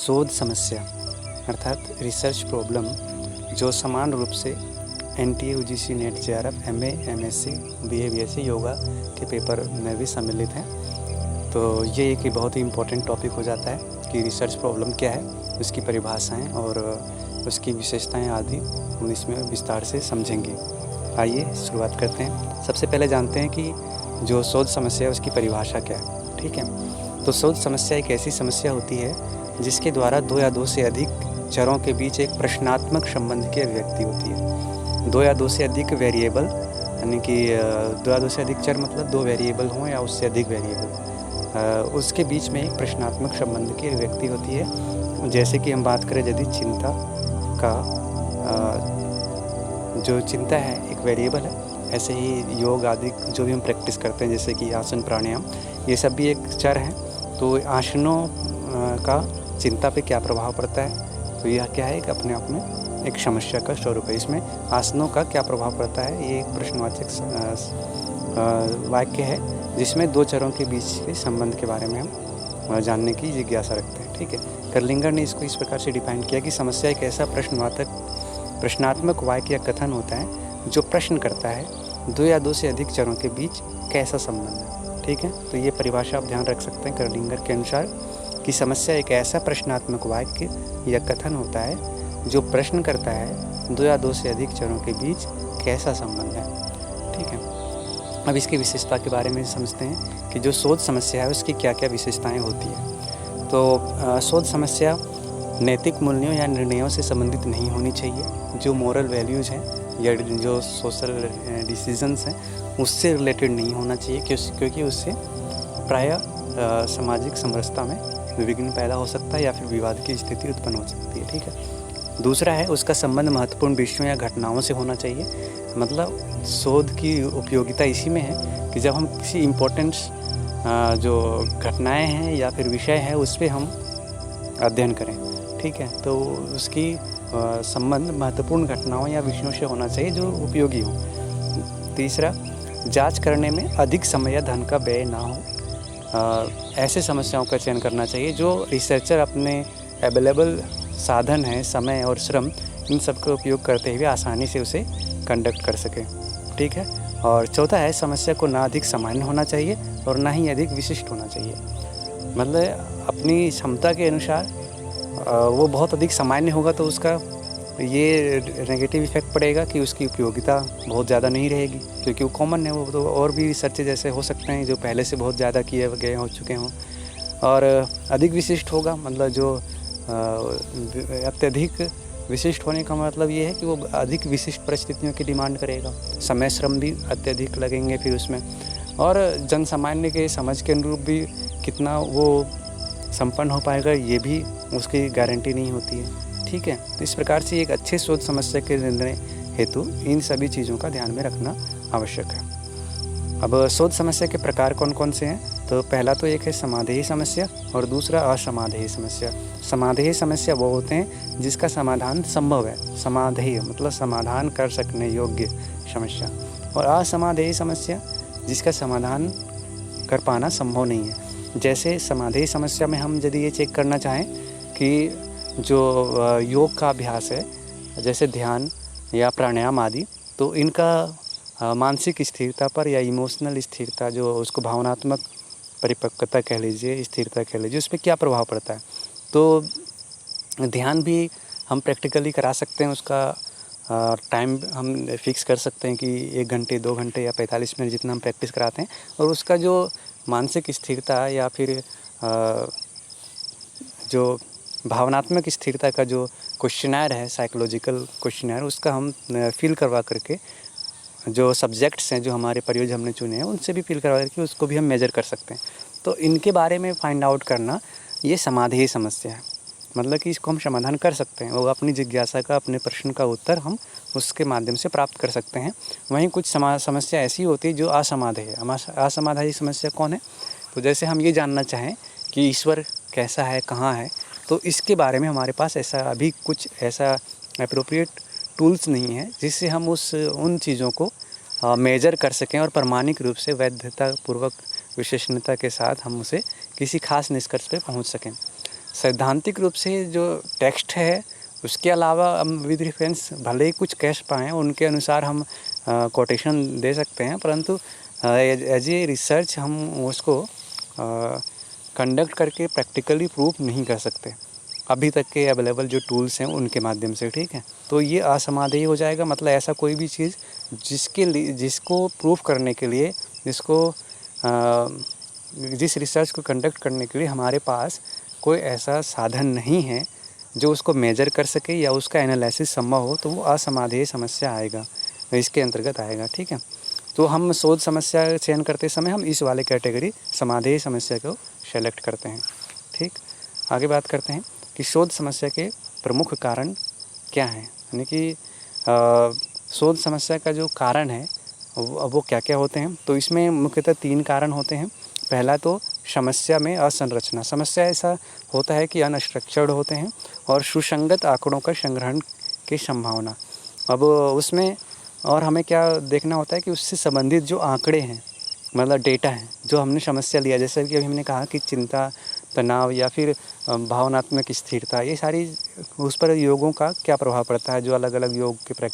शोध समस्या अर्थात रिसर्च प्रॉब्लम जो समान रूप से NTA, UGC, net, JRF, MA, MSc, BA, BSc yoga के पेपर में भी सम्मिलित हैं। तो ये एक बहुत ही इम्पोर्टेंट टॉपिक हो जाता है कि रिसर्च प्रॉब्लम क्या है, उसकी परिभाषाएं और उसकी विशेषताएं आदि हम इसमें विस्तार से समझेंगे। आइए शुरुआत करते हैं। सबसे पहले जानते हैं कि जो शोध समस्या है उसकी परिभाषा क्या है। ठीक है, तो शोध समस्या एक ऐसी समस्या होती है जिसके द्वारा दो या दो से अधिक चरों के बीच एक प्रश्नात्मक संबंध की अभिव्यक्ति होती है। दो या दो से अधिक वेरिएबल, यानी कि दो या दो से अधिक चर मतलब दो वेरिएबल हों या उससे अधिक वेरिएबल, उसके बीच में एक प्रश्नात्मक संबंध की अभिव्यक्ति होती है। जैसे कि हम बात करें यदि चिंता का जो चिंता है एक वेरिएबल है, ऐसे ही योग आदि जो भी हम प्रैक्टिस करते हैं जैसे कि आसन प्राणायाम, ये सब भी एक चर हैं। तो आसनों का चिंता पे क्या प्रभाव पड़ता है, तो यह क्या है कि अपने आप में एक समस्या का स्वरूप है। इसमें आसनों का क्या प्रभाव पड़ता है, ये एक प्रश्नवाचक वाक्य है जिसमें दो चरों के बीच के संबंध के बारे में हम जानने की जिज्ञासा रखते हैं। ठीक है, कर्लिंगर ने इसको इस प्रकार से डिफाइन किया कि समस्या एक ऐसा प्रश्नात्मक वाक्य या कथन होता है जो प्रश्न करता है दो या दो से अधिक चरों के बीच कैसा संबंध है। ठीक है, तो ये परिभाषा आप ध्यान रख सकते हैं कर्लिंगर के अनुसार कि समस्या एक ऐसा प्रश्नात्मक वाक्य या कथन होता है जो प्रश्न करता है दो या दो से अधिक चरों के बीच कैसा संबंध है। ठीक है, अब इसकी विशेषता के बारे में समझते हैं कि जो शोध समस्या है उसकी क्या क्या विशेषताएं होती है। तो शोध समस्या नैतिक मूल्यों या निर्णयों से संबंधित नहीं होनी चाहिए। जो मोरल वैल्यूज़ हैं या जो सोशल डिसीजंस हैं उससे रिलेटेड नहीं होना चाहिए, क्योंकि उससे प्रायः सामाजिक समरसता में विघ्न पैदा हो सकता है या फिर विवाद की स्थिति उत्पन्न हो सकती है। ठीक है, दूसरा है उसका संबंध महत्वपूर्ण विषयों या घटनाओं से होना चाहिए। मतलब शोध की उपयोगिता इसी में है कि जब हम किसी इम्पोर्टेंट जो घटनाएं हैं या फिर विषय है उस पर हम अध्ययन करें। ठीक है, तो उसकी संबंध महत्वपूर्ण घटनाओं या विषयों से होना चाहिए जो उपयोगी हो। तीसरा, जांच करने में अधिक समय या धन का व्यय ना हो। ऐसे समस्याओं का चयन करना चाहिए जो रिसर्चर अपने अवेलेबल साधन हैं, समय और श्रम, इन सब का उपयोग करते हुए आसानी से उसे कंडक्ट कर सके। ठीक है, और चौथा है समस्या को ना अधिक सामान्य होना चाहिए और ना ही अधिक विशिष्ट होना चाहिए। मतलब अपनी क्षमता के अनुसार वो बहुत अधिक सामान्य होगा तो उसका ये नेगेटिव इफेक्ट पड़ेगा कि उसकी उपयोगिता बहुत ज़्यादा नहीं रहेगी, क्योंकि वो कॉमन है। वो तो और भी रिसर्च जैसे हो सकते हैं जो पहले से बहुत ज़्यादा किए गए हो चुके हों। और अधिक विशिष्ट होगा, मतलब जो अत्यधिक विशिष्ट होने का मतलब ये है कि वो अधिक विशिष्ट परिस्थितियों की डिमांड करेगा, समय श्रम भी अत्यधिक लगेंगे फिर उसमें, और जन सामान्य के समझ के अनुरूप भी कितना वो संपन्न हो पाएगा ये भी उसकी गारंटी नहीं होती है। ठीक है, तो इस प्रकार से एक अच्छे शोध समस्या के निर्णय हेतु इन सभी चीज़ों का ध्यान में रखना आवश्यक है। अब शोध समस्या के प्रकार कौन कौन से हैं, तो पहला तो एक है समाधेय समस्या और दूसरा असमाधेय समस्या। समाधेय समस्या वो होते हैं जिसका समाधान संभव है, समाधेय मतलब समाधान कर सकने योग्य समस्या, और असमाधेय समस्या जिसका समाधान कर पाना संभव नहीं है। जैसे समाधेय समस्या में हम यदि ये चेक करना चाहें कि जो योग का अभ्यास है जैसे ध्यान या प्राणायाम आदि, तो इनका मानसिक स्थिरता पर या इमोशनल स्थिरता, जो उसको भावनात्मक परिपक्वता कह लीजिए, स्थिरता कह लीजिए, उस पर क्या प्रभाव पड़ता है। तो ध्यान भी हम प्रैक्टिकली करा सकते हैं, उसका टाइम हम फिक्स कर सकते हैं कि 1 घंटे 2 घंटे या 45 मिनट जितना हम प्रैक्टिस कराते हैं, और उसका जो मानसिक स्थिरता या फिर जो भावनात्मक स्थिरता का जो क्वेश्चनर है, साइकोलॉजिकल क्वेश्चनर, उसका हम फिल करवा करके जो सब्जेक्ट्स हैं जो हमारे परियोजना हमने चुने हैं उनसे भी फिल करवा करके उसको भी हम मेजर कर सकते हैं। तो इनके बारे में फाइंड आउट करना ये समाधेय समस्या है, मतलब कि इसको हम समाधान कर सकते हैं, वो अपनी जिज्ञासा का, अपने प्रश्न का उत्तर हम उसके माध्यम से प्राप्त कर सकते हैं। वहीं कुछ समस्या ऐसी होती है जो असमाधेय है। असमाधेय समस्या कौन है, तो जैसे हम ये जानना चाहें कि ईश्वर कैसा है, कहाँ है, तो इसके बारे में हमारे पास अभी कुछ ऐसा एप्रोप्रिएट टूल्स नहीं है जिससे हम उन चीज़ों को मेजर कर सकें और प्रमाणिक रूप से वैधता पूर्वक विशेषणता के साथ हम उसे किसी खास निष्कर्ष पे पहुंच सकें। सैद्धांतिक रूप से जो टेक्स्ट है उसके अलावा हम विद रेफरेंस भले ही कुछ कह पाएँ, उनके अनुसार हम कोटेशन दे सकते हैं, परंतु एज ए रिसर्च हम उसको कंडक्ट करके प्रैक्टिकली प्रूफ नहीं कर सकते अभी तक के अवेलेबल जो टूल्स हैं उनके माध्यम से, ठीक है। तो ये असमाधेय हो जाएगा, मतलब ऐसा कोई भी चीज़ जिसको प्रूफ करने के लिए, जिस रिसर्च को कंडक्ट करने के लिए हमारे पास कोई ऐसा साधन नहीं है जो उसको मेजर कर सके या उसका एनालिसिस संभव हो, तो वो असमाधेय समस्या आएगा, इसके अंतर्गत आएगा, ठीक है। तो हम शोध समस्या चयन करते समय हम इस वाले कैटेगरी समाधेय समस्या को सेलेक्ट करते हैं, ठीक। आगे बात करते हैं कि शोध समस्या के प्रमुख कारण क्या हैं, यानी कि शोध समस्या का जो कारण है वो क्या क्या होते हैं। तो इसमें मुख्यतः 3 कारण होते हैं। पहला तो समस्या में असंरचना। समस्या ऐसा होता है कि अनस्ट्रक्चर्ड होते हैं और सुसंगत आंकड़ों का संग्रहण की संभावना। अब उसमें और हमें क्या देखना होता है कि उससे संबंधित जो आंकड़े हैं, मतलब डेटा है, जो हमने समस्या लिया, जैसे कि अभी हमने कहा कि चिंता, तनाव या फिर भावनात्मक स्थिरता, ये सारी उस पर योगों का क्या प्रभाव पड़ता है। जो अलग अलग योग के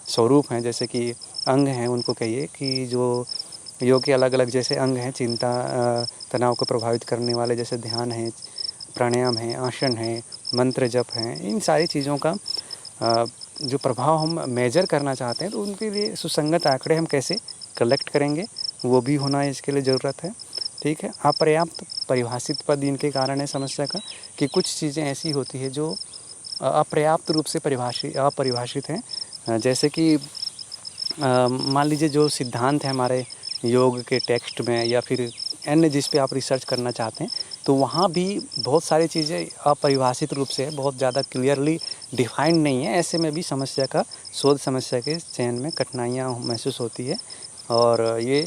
स्वरूप हैं, जैसे कि अंग हैं, उनको कहिए कि जो योग के अलग अलग जैसे अंग हैं, चिंता तनाव को प्रभावित करने वाले, जैसे ध्यान है, प्राणायाम है, आसन है, मंत्र जप हैं, इन सारी चीज़ों का जो प्रभाव हम मेजर करना चाहते हैं, तो उनके लिए सुसंगत आंकड़े हम कैसे कलेक्ट करेंगे, वो भी होना इसके लिए ज़रूरत है, ठीक है। अपर्याप्त परिभाषित पद इनके कारण है समस्या का, कि कुछ चीज़ें ऐसी होती है जो अपर्याप्त रूप से अपरिभाषित हैं। जैसे कि मान लीजिए जो सिद्धांत है हमारे योग के टेक्स्ट में या फिर अन्य जिस पे आप रिसर्च करना चाहते हैं, तो वहाँ भी बहुत सारी चीज़ें अपरिभाषित रूप से है, बहुत ज़्यादा क्लियरली डिफाइंड नहीं है। ऐसे में भी शोध समस्या के चयन में कठिनाइयाँ महसूस होती है। और ये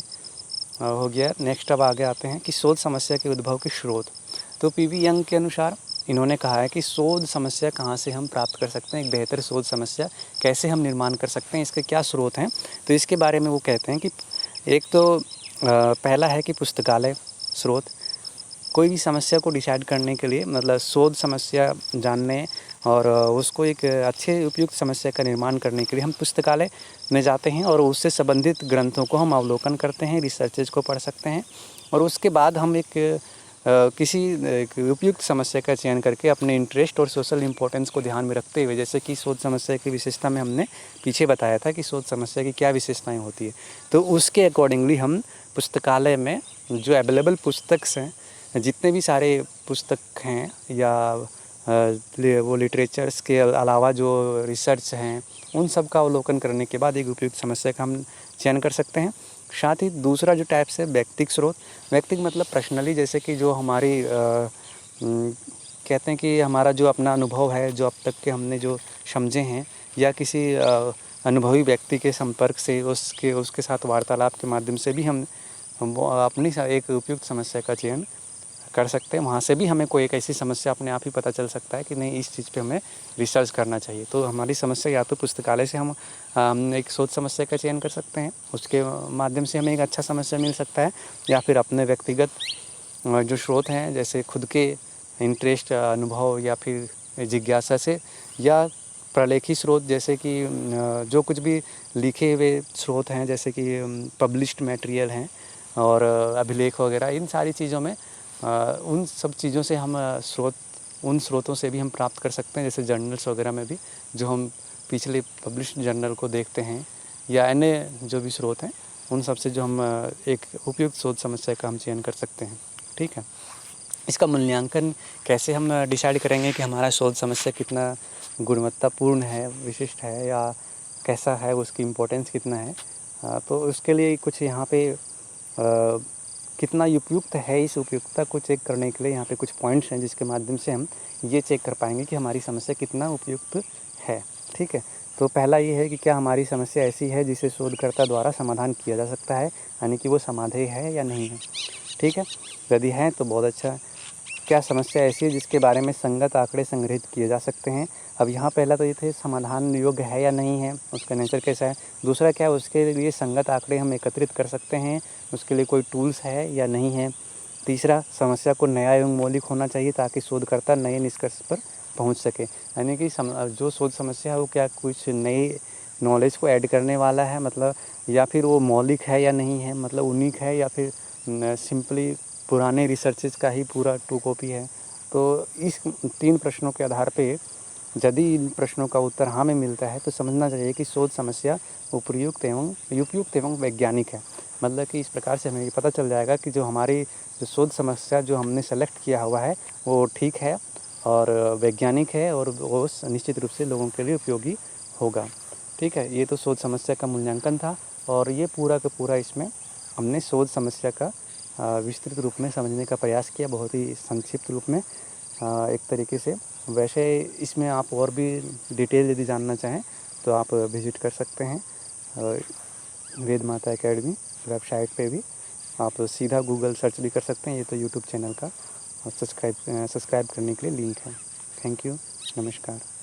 हो गया। नेक्स्ट अब आगे आते हैं कि शोध समस्या के उद्भव के स्रोत। तो पीवी यंग के अनुसार इन्होंने कहा है कि शोध समस्या कहाँ से हम प्राप्त कर सकते हैं, एक बेहतर शोध समस्या कैसे हम निर्माण कर सकते हैं, इसके क्या स्रोत हैं। तो इसके बारे में वो कहते हैं कि एक तो पहला है कि पुस्तकालय स्रोत। कोई भी समस्या को डिसाइड करने के लिए, मतलब शोध समस्या जानने और उसको एक अच्छे उपयुक्त समस्या का निर्माण करने के लिए हम पुस्तकालय में जाते हैं और उससे संबंधित ग्रंथों को हम अवलोकन करते हैं, रिसर्चेज को पढ़ सकते हैं और उसके बाद हम किसी उपयुक्त समस्या का चयन करके अपने इंटरेस्ट और सोशल इम्पोर्टेंस को ध्यान में रखते हुए, जैसे कि शोध समस्या की विशेषता में हमने पीछे बताया था कि शोध समस्या की क्या विशेषताएं होती है, तो उसके अकॉर्डिंगली हम पुस्तकालय में जो अवेलेबल पुस्तक्स हैं, जितने भी सारे पुस्तक हैं या वो लिटरेचर्स के अलावा जो रिसर्च हैं, उन सब का अवलोकन करने के बाद एक उपयुक्त समस्या का हम चयन कर सकते हैं। साथ ही दूसरा जो टाइप्स है व्यक्तिगत स्रोत। व्यक्तिगत मतलब पर्सनली, जैसे कि जो हमारी कहते हैं कि हमारा जो अपना अनुभव है, जो अब तक के हमने जो समझे हैं, या किसी अनुभवी व्यक्ति के संपर्क से उसके साथ वार्तालाप के माध्यम से भी हम अपनी एक उपयुक्त समस्या का चयन कर सकते हैं। वहाँ से भी हमें कोई एक ऐसी समस्या अपने आप ही पता चल सकता है कि नहीं, इस चीज़ पे हमें रिसर्च करना चाहिए। तो हमारी समस्या या तो पुस्तकालय से हम एक शोध समस्या का चयन कर सकते हैं, उसके माध्यम से हमें एक अच्छा समस्या मिल सकता है, या फिर अपने व्यक्तिगत जो स्रोत हैं, जैसे खुद के इंटरेस्ट, अनुभव या फिर जिज्ञासा से, या प्रलेखी स्रोत, जैसे कि जो कुछ भी लिखे हुए स्रोत हैं, जैसे कि पब्लिश्ड मटेरियल हैं और अभिलेख वगैरह, इन सारी चीज़ों में उन सब चीज़ों से हम उन स्रोतों से भी हम प्राप्त कर सकते हैं, जैसे जर्नल्स वगैरह में भी जो हम पिछले पब्लिश्ड जर्नल को देखते हैं, या अन्य जो भी स्रोत हैं, उन सब से जो हम एक उपयुक्त शोध समस्या का हम चयन कर सकते हैं, ठीक है। इसका मूल्यांकन कैसे हम डिसाइड करेंगे कि हमारा शोध समस्या कितना गुणवत्तापूर्ण है, विशिष्ट है, या कैसा है, उसकी इम्पोर्टेंस कितना है। तो उसके लिए कुछ यहाँ पे कितना उपयुक्त है, इस उपयुक्तता को चेक करने के लिए यहाँ पे कुछ पॉइंट्स हैं, जिसके माध्यम से हम ये चेक कर पाएंगे कि हमारी समस्या कितना उपयुक्त है, ठीक है। तो पहला ये है कि क्या हमारी समस्या ऐसी है जिसे शोधकर्ता द्वारा समाधान किया जा सकता है, यानी कि वो समाधेय है या नहीं है, ठीक है। यदि है तो बहुत अच्छा है। क्या समस्या ऐसी है जिसके बारे में संगत आंकड़े संग्रहित किए जा सकते हैं। अब यहाँ पहला तो ये थे समाधान योग्य है या नहीं है, उसका नेचर कैसा है। दूसरा, क्या उसके लिए संगत आंकड़े हम एकत्रित कर सकते हैं, उसके लिए कोई टूल्स है या नहीं है। तीसरा, समस्या को नया एवं मौलिक होना चाहिए ताकि शोधकर्ता नए निष्कर्ष पर पहुंच सके। यानी कि जो शोध समस्या है वो क्या कुछ नई नॉलेज को ऐड करने वाला है, मतलब, या फिर वो मौलिक है या नहीं है, मतलब यूनिक है, या फिर सिंपली पुराने रिसर्चेज का ही पूरा ट्रू कॉपी है। तो इस 3 प्रश्नों के आधार पे यदि इन प्रश्नों का उत्तर हाँ में मिलता है तो समझना चाहिए कि शोध समस्या उपयुक्त एवं वैज्ञानिक है। मतलब कि इस प्रकार से हमें ये पता चल जाएगा कि जो हमारी जो शोध समस्या जो हमने सेलेक्ट किया हुआ है वो ठीक है और वैज्ञानिक है और वो निश्चित रूप से लोगों के लिए उपयोगी होगा। ठीक है, ये तो शोध समस्या का मूल्यांकन था और ये पूरा का पूरा इसमें हमने शोध समस्या का विस्तृत रूप में समझने का प्रयास किया, बहुत ही संक्षिप्त रूप में एक तरीके से। वैसे इसमें आप और भी डिटेल यदि जानना चाहें तो आप विज़िट कर सकते हैं वेद माता एकेडमी वेबसाइट पे भी। आप सीधा गूगल सर्च भी कर सकते हैं, ये तो यूट्यूब चैनल का सब्सक्राइब करने के लिए लिंक है। थैंक यू, नमस्कार।